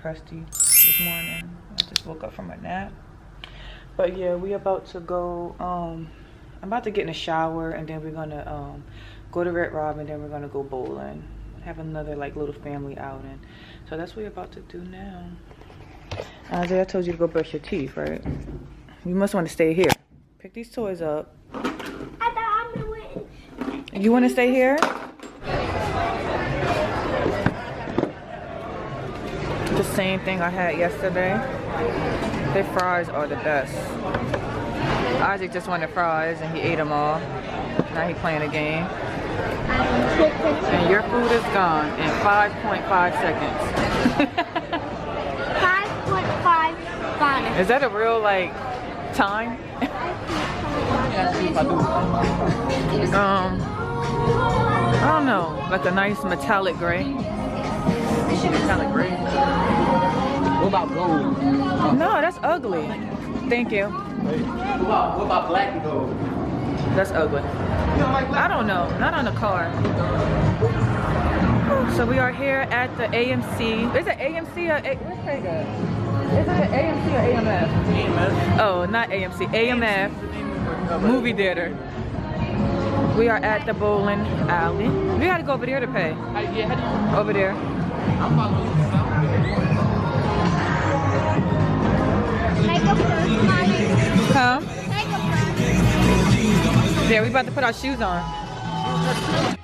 crusty this morning. I just woke up from a nap. But yeah, we about to go, I'm about to get in the shower, and then we're gonna go to Red Robin, then we're gonna go bowling. Have another like little family outing. So that's what we're about to do now. Isaiah, I told you to go brush your teeth, right? You must want to stay here. Pick these toys up. I thought I'm doing. You want to stay here? The same thing I had yesterday. Their fries are the best. Isaac just wanted fries and he ate them all. Now he's playing a game. And your food is gone in 5.5 seconds. 5.5 seconds. Is that a real like time? I don't know, like a nice metallic gray. Metallic gray. What about gold? No, that's ugly. Thank you. What about black and gold? That's ugly. I don't know, not on the car. So we are here at the AMC. Is it AMC or where's Craig at? Is it AMC or AMF? AMF. Oh, not AMC, AMF movie theater. We are at the bowling alley. We gotta go over there to pay. Over there. I'm following you. Huh? Yeah, we about to put our shoes on.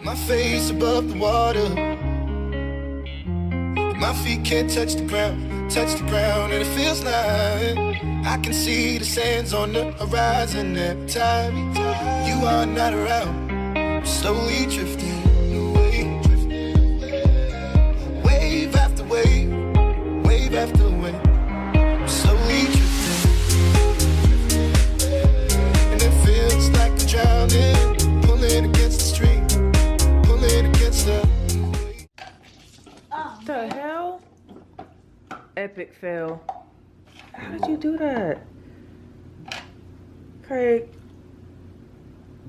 My face above the water. My feet can't touch the ground, and it feels like I can see the sands on the horizon every time you are not around. I'm slowly drifting away, wave after wave, wave after wave. I'm slowly drifting, and it feels like I'm drowning, pulling against the stream, pulling against the. What the hell? Epic fail. How did you do that? Craig,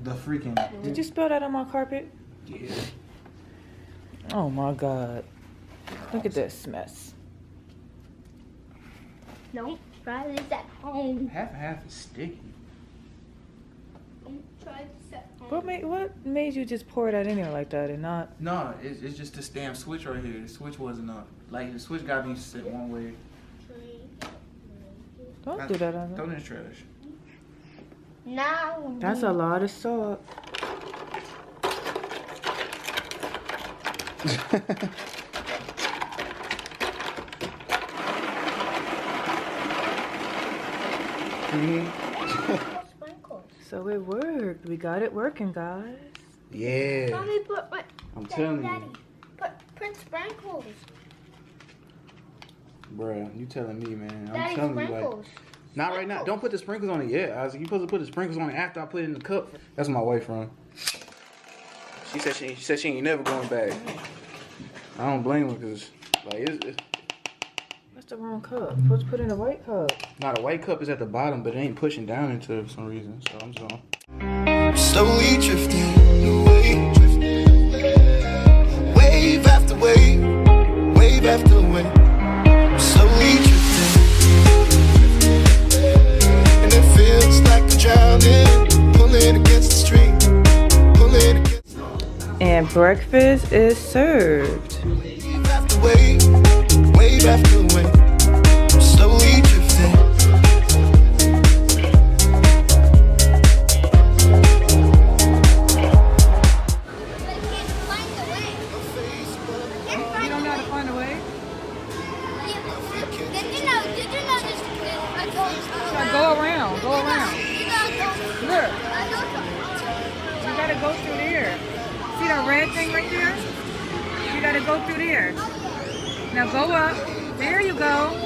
The freaking. did you spill that on my carpet? Yeah. Oh my God. Look at this mess. Don't try this at home. Half and half is sticky. Don't try this at home. What made you just pour that in there like that and not? No, it's just this damn switch right here. The switch wasn't up. Like the switch got me set one way. Don't do that on Throw it there. in the trash. Now. That's a lot of salt. Sprinkles. So it worked. We got it working, guys. Yeah. Mommy, put. I'm telling Daddy, you. put sprinkles. Bruh, you telling me, man. I'm Daddy, telling sprinkles. you, like, not right now. Don't put the sprinkles on it yet. I was like, you supposed to put the sprinkles on it after I put it in the cup. That's my wife, Ron. She said she ain't never going back. I don't blame her because, like, it's That's the wrong cup. Supposed to put in a white cup. not a white cup is at the bottom, but it ain't pushing down into it for some reason. So I'm just gonna. Slowly drifting away, wave after wave, wave after wave. Slowly drifting, and it feels like I'm drowning, pulling against the stream, pulling against. And breakfast is served. Wave after wave, wave after wave. Slowly drifting. You don't know how to find a way? Go around. Look. You gotta go through there. See that red thing right there? You gotta go through there. Now go up. There you go.